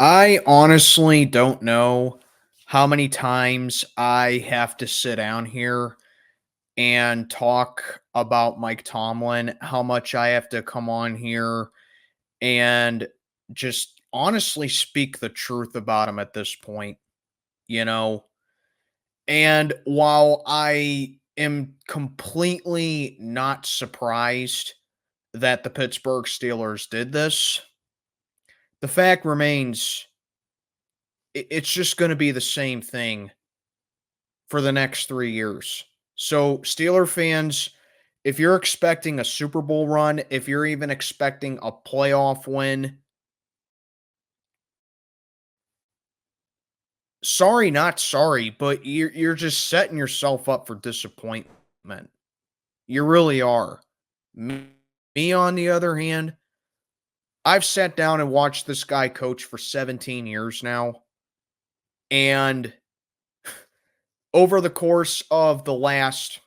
I honestly don't know how many times I have to sit down here and talk about Mike Tomlin, how much I have to come on here and just honestly speak the truth about him at this point, you know? And while I am completely not surprised that the Pittsburgh Steelers did this, the fact remains it's just going to be the same thing for the next 3 years. So, Steeler fans, if you're expecting a Super Bowl run, if you're even expecting a playoff win, sorry, not sorry, but you're just setting yourself up for disappointment. You really are. Me, me on the other hand, I've sat down and watched this guy coach for 17 years now, and over the course of the last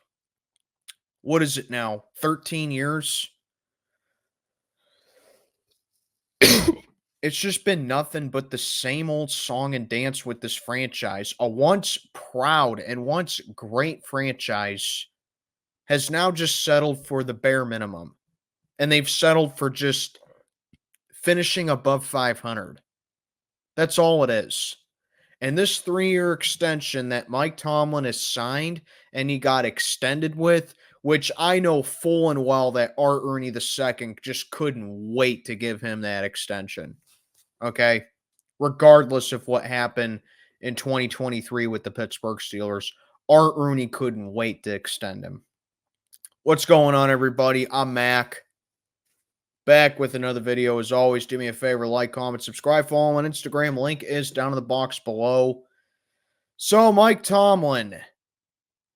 what is it now? 13 years? It's just been nothing but the same old song and dance with this franchise. A once proud and once great franchise has now just settled for the bare minimum. And they've settled for just finishing above 500. That's all it is. And this 3-year extension that Mike Tomlin has signed and he got extended with, which I know full and well that Art Ernie II just couldn't wait to give him that extension. Okay. Regardless of what happened in 2023 with the Pittsburgh Steelers, Art Rooney couldn't wait to extend him. What's going on, everybody? I'm Mac. Back with another video. As always, do me a favor, like, comment, subscribe, follow on Instagram. Link is down in the box below. So, Mike Tomlin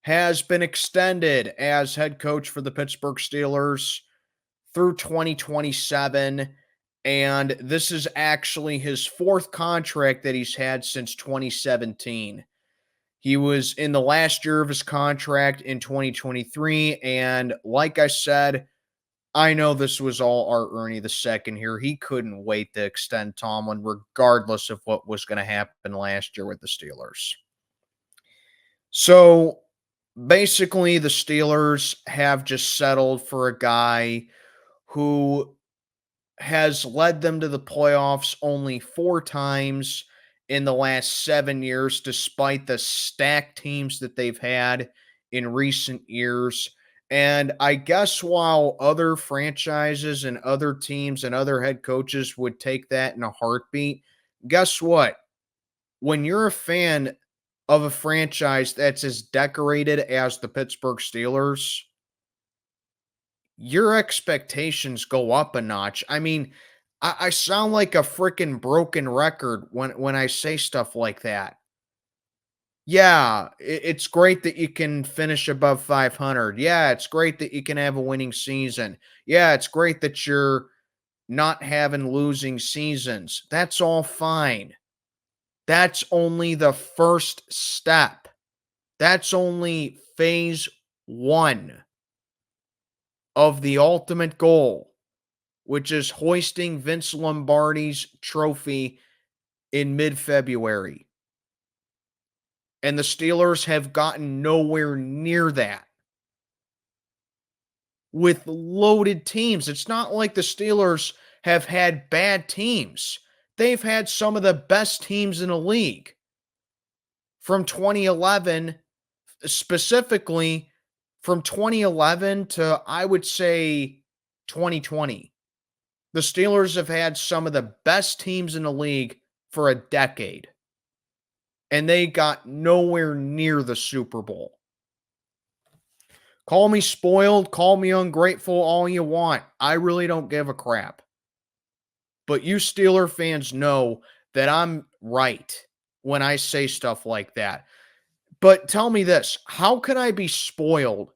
has been extended as head coach for the Pittsburgh Steelers through 2027. And this is actually his fourth contract that he's had since 2017. He was in the last year of his contract in 2023. And like I said, I know this was all Art Ernie II here. He couldn't wait to extend Tomlin, regardless of what was going to happen last year with the Steelers. So basically, the Steelers have just settled for a guy who has led them to the playoffs only 4 times in the last 7 years, despite the stacked teams that they've had in recent years. And I guess while other franchises and other teams and other head coaches would take that in a heartbeat, guess what? When you're a fan of a franchise that's as decorated as the Pittsburgh Steelers, your expectations go up a notch. I mean, I sound like a freaking broken record when I say stuff like that. Yeah, it's great that you can finish above 500. Yeah, it's great that you can have a winning season. Yeah, it's great that you're not having losing seasons. That's all fine. That's only the first step. That's only phase 1 of the ultimate goal, which is hoisting Vince Lombardi's trophy in mid-February. And the Steelers have gotten nowhere near that with loaded teams. It's not like the Steelers have had bad teams. They've had some of the best teams in the league. From 2011, specifically from 2011 to, I would say, 2020. The Steelers have had some of the best teams in the league for a decade, and they got nowhere near the Super Bowl. Call me spoiled, call me ungrateful, all you want. I really don't give a crap. But you Steeler fans know that I'm right when I say stuff like that. But tell me this, how can I be spoiled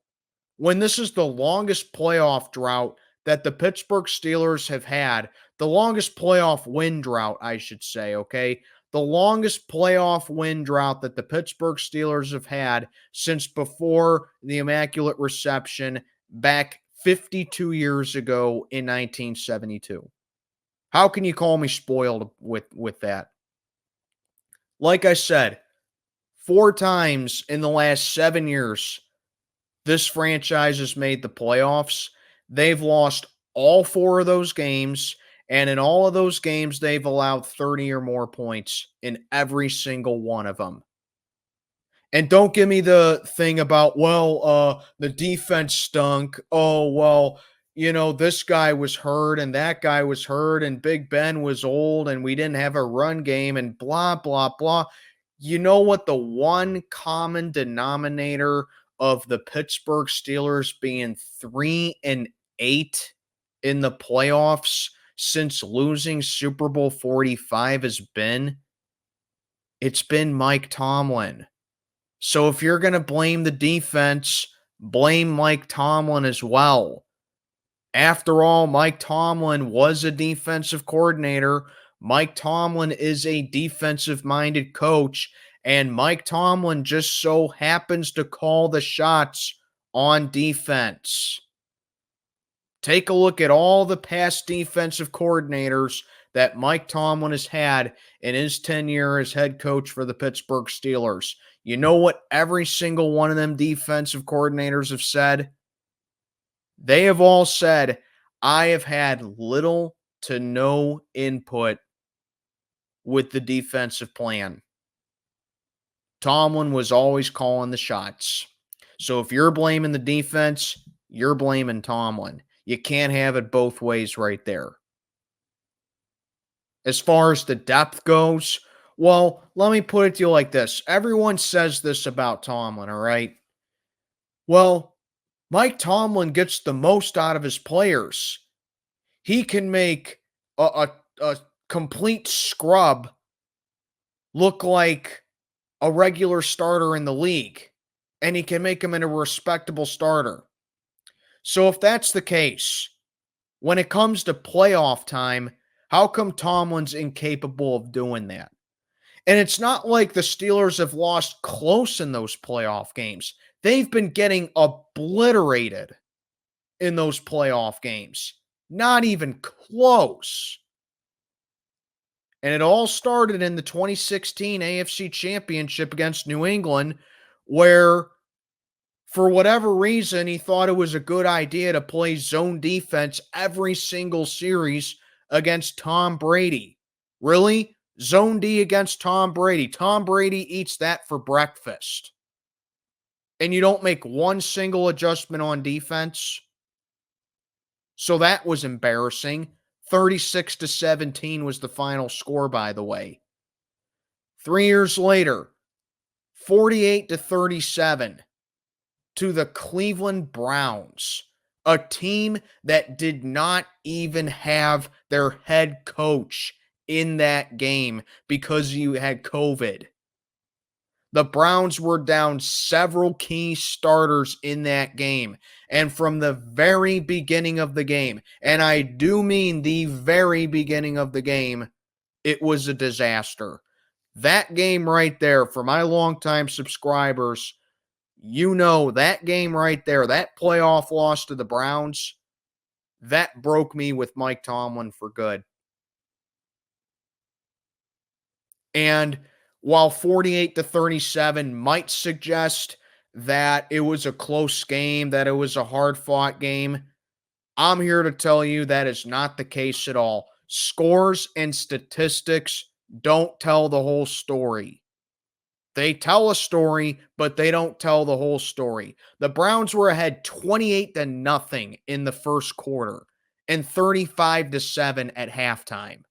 when this is the longest playoff drought that the Pittsburgh Steelers have had, the longest playoff win drought, I should say, okay? The longest playoff win drought that the Pittsburgh Steelers have had since before the Immaculate Reception back 52 years ago in 1972. How can you call me spoiled with that? Like I said, 4 times in the last 7 years, this franchise has made the playoffs. They've lost all 4 of those games, and in all of those games, they've allowed 30 or more points in every single one of them. And don't give me the thing about, well, the defense stunk. Oh, well, this guy was hurt and that guy was hurt and Big Ben was old and we didn't have a run game and blah, blah, blah. You know what the one common denominator of the Pittsburgh Steelers being 3-8 in the playoffs since losing Super Bowl 45 has been? It's been Mike Tomlin. So if you're going to blame the defense, blame Mike Tomlin as well. After all, Mike Tomlin was a defensive coordinator. Mike Tomlin is a defensive minded coach. And Mike Tomlin just so happens to call the shots on defense. Take a look at all the past defensive coordinators that Mike Tomlin has had in his tenure as head coach for the Pittsburgh Steelers. You know what every single one of them defensive coordinators have said? They have all said, I have had little to no input with the defensive plan. Tomlin was always calling the shots. So if you're blaming the defense, you're blaming Tomlin. You can't have it both ways right there. As far as the depth goes, well, let me put it to you like this. Everyone says this about Tomlin, all right? Well, Mike Tomlin gets the most out of his players. He can make a complete scrub look like a regular starter in the league, and he can make him into a respectable starter. So if that's the case, when it comes to playoff time, how come Tomlin's incapable of doing that? And it's not like the Steelers have lost close in those playoff games. They've been getting obliterated in those playoff games. Not even close. And it all started in the 2016 AFC Championship against New England, where for whatever reason, he thought it was a good idea to play zone defense every single series against Tom Brady. Really? Zone D against Tom Brady. Tom Brady eats that for breakfast. And you don't make one single adjustment on defense? So that was embarrassing. 36-17 was the final score, by the way. 3 years later, 48-37 to the Cleveland Browns, a team that did not even have their head coach in that game because you had COVID. The Browns were down several key starters in that game. And from the very beginning of the game, and I do mean the very beginning of the game, it was a disaster. That game right there, for my longtime subscribers, you know that game right there, that playoff loss to the Browns, that broke me with Mike Tomlin for good. And while 48-37 might suggest that it was a close game, that it was a hard-fought game, I'm here to tell you that is not the case at all. Scores and statistics don't tell the whole story. They tell a story, but they don't tell the whole story. The Browns were ahead 28-0 in the first quarter and 35-7 at halftime.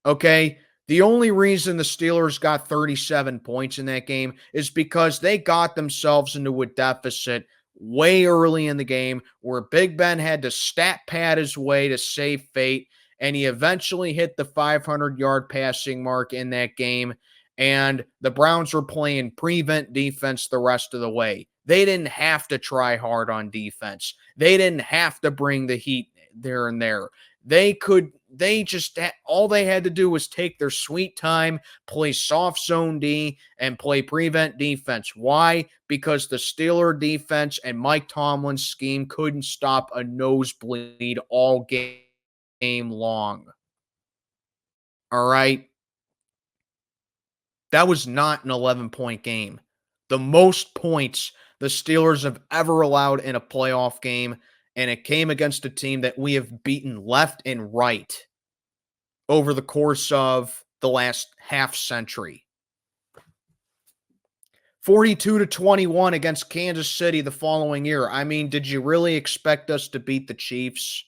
Okay? The only reason the Steelers got 37 points in that game is because they got themselves into a deficit way early in the game where Big Ben had to stat pad his way to save fate, and he eventually hit the 500-yard passing mark in that game, and the Browns were playing prevent defense the rest of the way. They didn't have to try hard on defense. They didn't have to bring the heat there and there. All they had to do was take their sweet time, play soft zone D, and play prevent defense. Why? Because the Steeler defense and Mike Tomlin's scheme couldn't stop a nosebleed all game game long. All right. That was not an 11-point game. The most points the Steelers have ever allowed in a playoff game, and it came against a team that we have beaten left and right over the course of the last half century. 42-21 against Kansas City the following year. I mean, did you really expect us to beat the Chiefs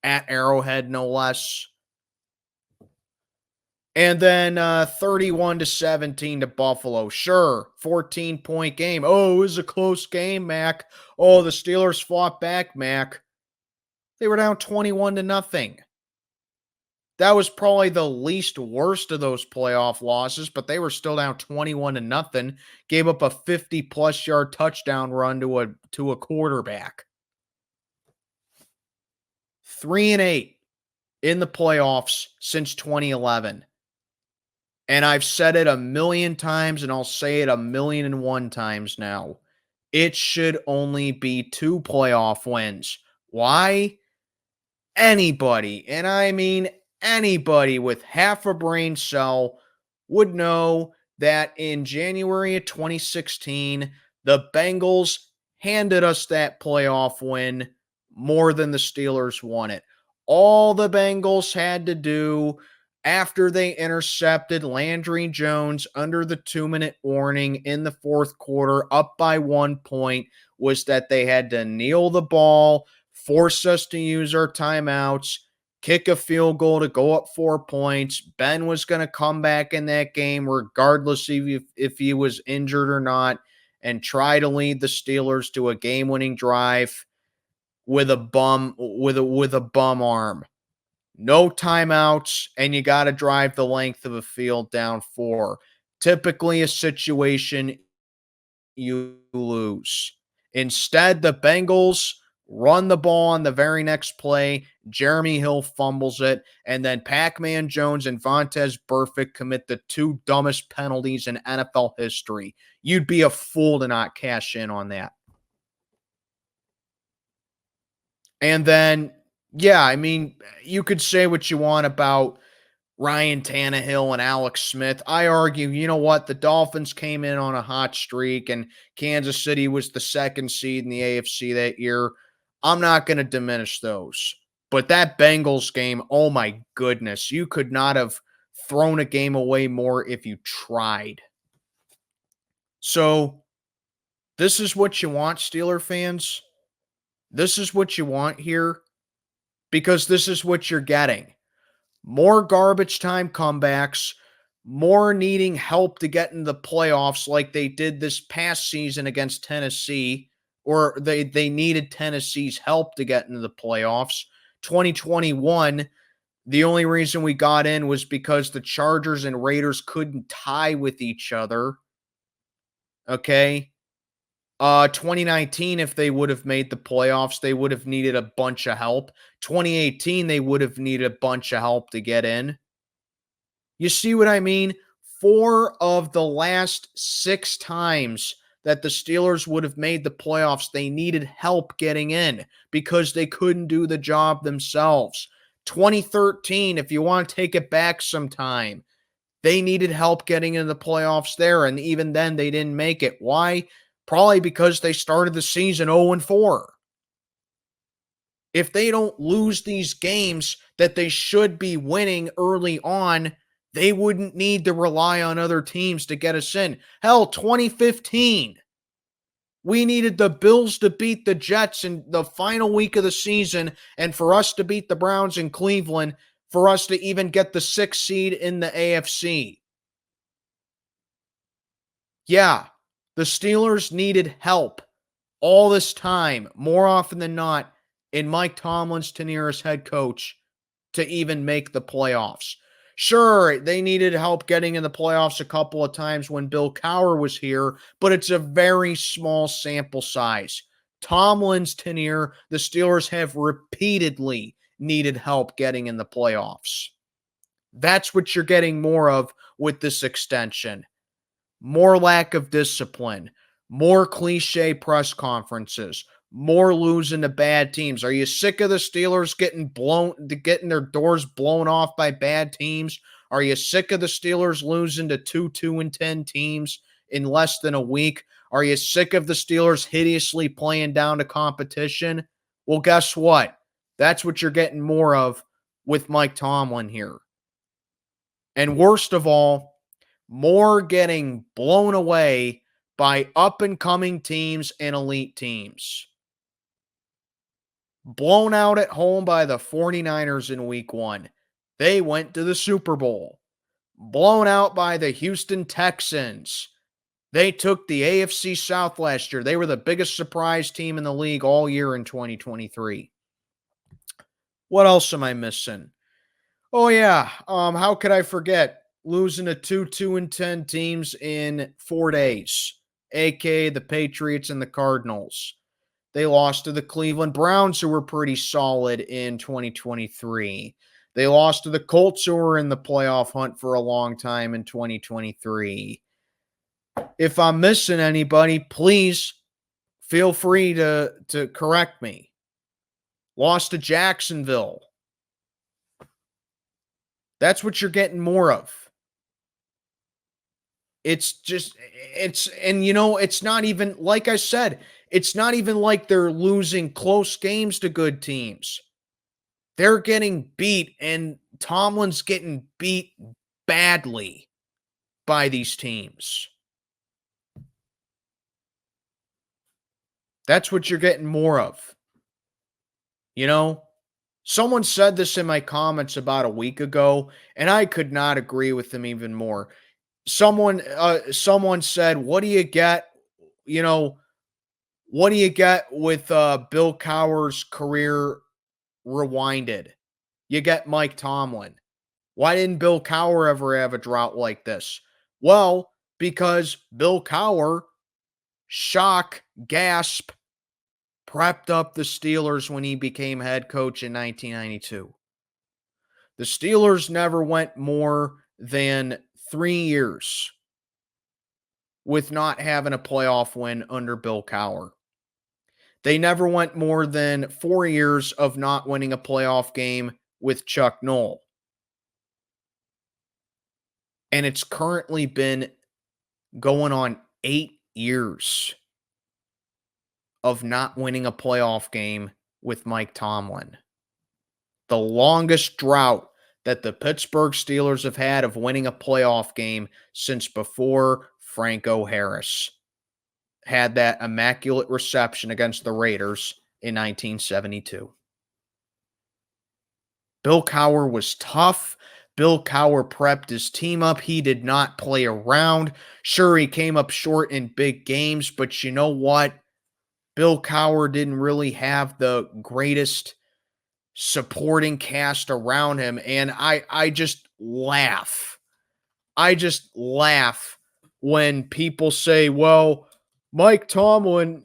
at Arrowhead, no less? And then 31-17 to Buffalo. Sure, 14-point game. Oh, it was a close game, Mac. Oh, the Steelers fought back, Mac. They were down 21-0. That was probably the least worst of those playoff losses, but they were still down 21-0. Gave up a 50-plus yard touchdown run to a quarterback. 3-8 in the playoffs since 2011. And I've said it a million times, and I'll say it 1,000,001 times now. It should only be 2 playoff wins. Why? Anybody, and I mean anybody with half a brain cell, would know that in January of 2016, the Bengals handed us that playoff win more than the Steelers won it. All the Bengals had to do after they intercepted Landry Jones under the 2-minute warning in the fourth quarter, up by 1 point, was that they had to kneel the ball, force us to use our timeouts, kick a field goal to go up 4 points. Ben was going to come back in that game regardless if he was injured or not, and try to lead the Steelers to a game-winning drive with a bum arm. No timeouts, and you got to drive the length of a field down 4. Typically a situation you lose. Instead, the Bengals run the ball on the very next play. Jeremy Hill fumbles it, and then Pac-Man Jones and Vontaze Burfict commit the 2 dumbest penalties in NFL history. You'd be a fool to not cash in on that. And then, yeah, I mean, you could say what you want about Ryan Tannehill and Alex Smith. I argue, you know what? The Dolphins came in on a hot streak, and Kansas City was the 2nd seed in the AFC that year. I'm not going to diminish those. But that Bengals game, oh my goodness, you could not have thrown a game away more if you tried. So, this is what you want, Steeler fans. This is what you want here, because this is what you're getting. More garbage time comebacks, more needing help to get in the playoffs like they did this past season against Tennessee, or they needed Tennessee's help to get into the playoffs. 2021, the only reason we got in was because the Chargers and Raiders couldn't tie with each other. Okay? 2019, if they would have made the playoffs, they would have needed a bunch of help. 2018, they would have needed a bunch of help to get in. You see what I mean? 4 of the last 6 times that the Steelers would have made the playoffs, they needed help getting in because they couldn't do the job themselves. 2013, if you want to take it back some time, they needed help getting into the playoffs there, and even then they didn't make it. Why? Probably because they started the season 0-4. If they don't lose these games that they should be winning early on, they wouldn't need to rely on other teams to get us in. Hell, 2015, we needed the Bills to beat the Jets in the final week of the season, and for us to beat the Browns in Cleveland, for us to even get the 6th seed in the AFC. Yeah. The Steelers needed help all this time, more often than not, in Mike Tomlin's tenure as head coach to even make the playoffs. Sure, they needed help getting in the playoffs a couple of times when Bill Cowher was here, but it's a very small sample size. Tomlin's tenure, the Steelers have repeatedly needed help getting in the playoffs. That's what you're getting more of with this extension. More lack of discipline, more cliche press conferences, more losing to bad teams? Are you sick of the Steelers getting their doors blown off by bad teams? Are you sick of the Steelers losing to 2-10 teams in less than a week? Are you sick of the Steelers hideously playing down to competition? Well, guess what? That's what you're getting more of with Mike Tomlin here. And worst of all, more getting blown away by up-and-coming teams and elite teams. Blown out at home by the 49ers in week 1. They went to the Super Bowl. Blown out by the Houston Texans. They took the AFC South last year. They were the biggest surprise team in the league all year in 2023. What else am I missing? Oh, yeah. How could I forget? Losing to 2-10 teams in 4 days, aka the Patriots and the Cardinals. They lost to the Cleveland Browns, who were pretty solid in 2023. They lost to the Colts, who were in the playoff hunt for a long time in 2023. If I'm missing anybody, please feel free to correct me. Lost to Jacksonville. That's what you're getting more of. It's not even, like I said, it's not even like they're losing close games to good teams. They're getting beat, and Tomlin's getting beat badly by these teams. That's what you're getting more of. Someone said this in my comments about a week ago, and I could not agree with them even more. Someone said, what do you get? What do you get with Bill Cowher's career rewinded? You get Mike Tomlin. Why didn't Bill Cowher ever have a drought like this? Well, because Bill Cowher, shock, gasp, prepped up the Steelers when he became head coach in 1992. The Steelers never went more than 3 years with not having a playoff win under Bill Cowher. They never went more than 4 years of not winning a playoff game with Chuck Noll. And it's currently been going on 8 years of not winning a playoff game with Mike Tomlin. The longest drought that the Pittsburgh Steelers have had of winning a playoff game since before Franco Harris had that immaculate reception against the Raiders in 1972. Bill Cowher was tough. Bill Cowher prepped his team up. He did not play around. Sure, he came up short in big games, but you know what? Bill Cowher didn't really have the greatest supporting cast around him, and I just laugh. I just laugh when people say, well, Mike Tomlin,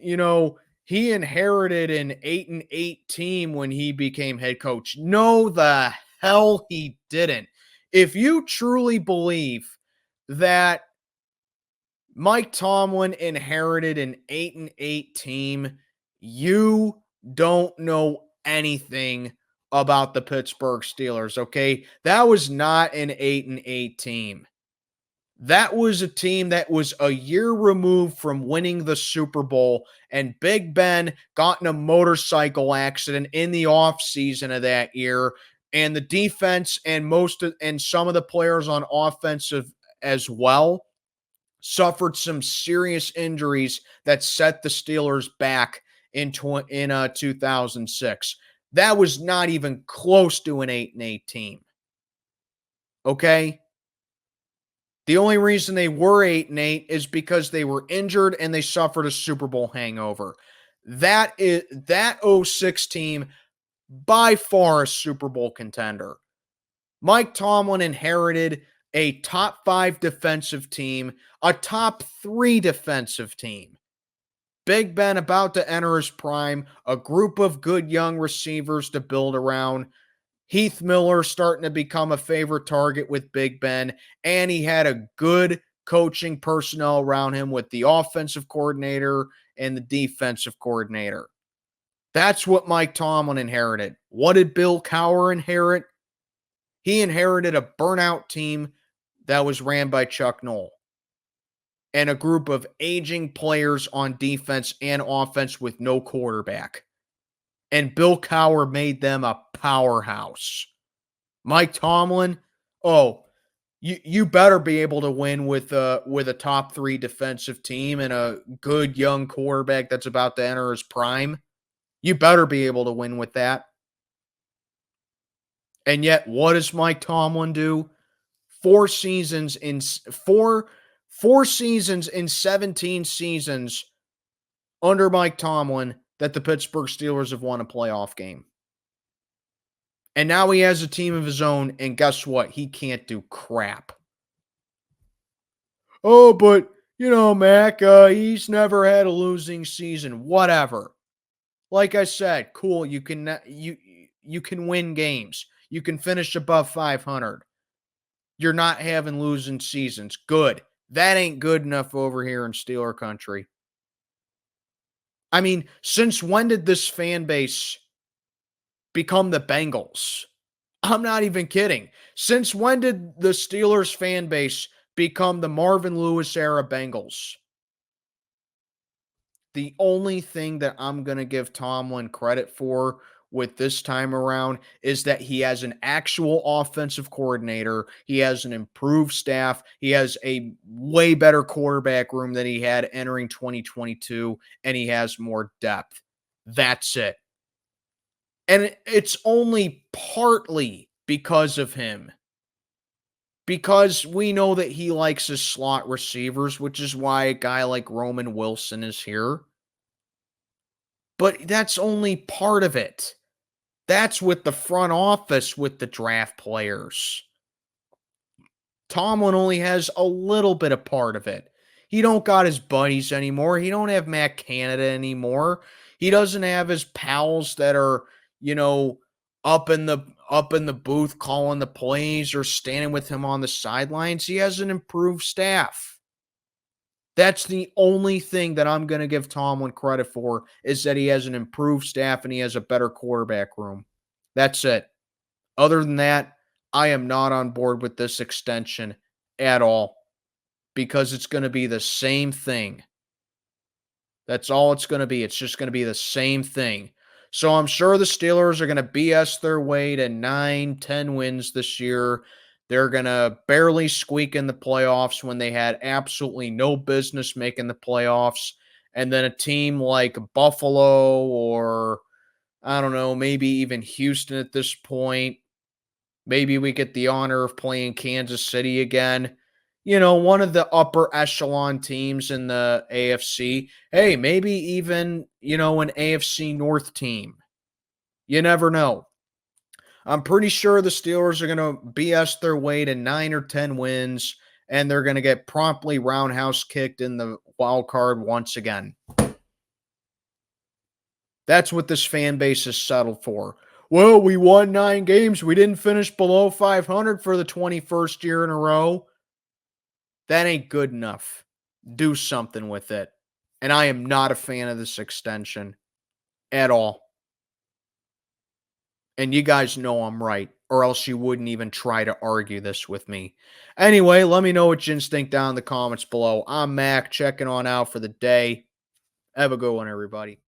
he inherited an 8-8 team when he became head coach. No, the hell he didn't. If you truly believe that Mike Tomlin inherited an 8-8 team, you don't know anything about the Pittsburgh Steelers, okay? That was not an 8-8 team. That was a team that was a year removed from winning the Super Bowl, and Big Ben got in a motorcycle accident in the offseason of that year, and the defense and some of the players on offensive as well suffered some serious injuries that set the Steelers back in 2006. That was not even close to an 8-8 team. Okay? The only reason they were 8-8 is because they were injured and they suffered a Super Bowl hangover. That 06 team, by far a Super Bowl contender. Mike Tomlin inherited a top 5 defensive team, a top 3 defensive team. Big Ben about to enter his prime, a group of good young receivers to build around. Heath Miller starting to become a favorite target with Big Ben, and he had a good coaching personnel around him with the offensive coordinator and the defensive coordinator. That's what Mike Tomlin inherited. What did Bill Cowher inherit? He inherited a burnout team that was ran by Chuck Noll and a group of aging players on defense and offense with no quarterback. And Bill Cowher made them a powerhouse. Mike Tomlin, oh, you better be able to win with a top 3 defensive team and a good young quarterback that's about to enter his prime. You better be able to win with that. And yet, what does Mike Tomlin do? 4 seasons in 17 seasons under Mike Tomlin that the Pittsburgh Steelers have won a playoff game. And now he has a team of his own, and guess what? He can't do crap. Oh, but Mac, he's never had a losing season. Whatever. Like I said, cool. You can win games. You can finish above 500. You're not having losing seasons. Good. That ain't good enough over here in Steeler country. I mean, since when did this fan base become the Bengals? I'm not even kidding. Since when did the Steelers fan base become the Marvin Lewis era Bengals? The only thing that I'm going to give Tomlin credit for with this time around is that he has an actual offensive coordinator. He has an improved staff. He has a way better quarterback room than he had entering 2022, and he has more depth. That's it. And it's only partly because of him. Because we know that he likes his slot receivers, which is why a guy like Roman Wilson is here. But that's only part of it. That's with the front office with the draft players. Tomlin only has a little bit of part of it. He don't got his buddies anymore. He don't have Matt Canada anymore. He doesn't have his pals that are, up in the booth calling the plays or standing with him on the sidelines. He has an improved staff. That's the only thing that I'm going to give Tomlin credit for is that he has an improved staff and he has a better quarterback room. That's it. Other than that, I am not on board with this extension at all because it's going to be the same thing. That's all it's going to be. It's just going to be the same thing. So I'm sure the Steelers are going to BS their way to 9-10 wins this year. They're going to barely squeak in the playoffs when they had absolutely no business making the playoffs. And then a team like Buffalo or, I don't know, maybe even Houston at this point. Maybe we get the honor of playing Kansas City again. One of the upper echelon teams in the AFC. Hey, maybe even, an AFC North team. You never know. I'm pretty sure the Steelers are going to BS their way to 9 or 10 wins, and they're going to get promptly roundhouse kicked in the wild card once again. That's what this fan base is settled for. Well, we won 9 games. We didn't finish below 500 for the 21st year in a row. That ain't good enough. Do something with it. And I am not a fan of this extension at all. And you guys know I'm right, or else you wouldn't even try to argue this with me. Anyway, let me know what you think down in the comments below. I'm Mac, checking on out for the day. Have a good one, everybody.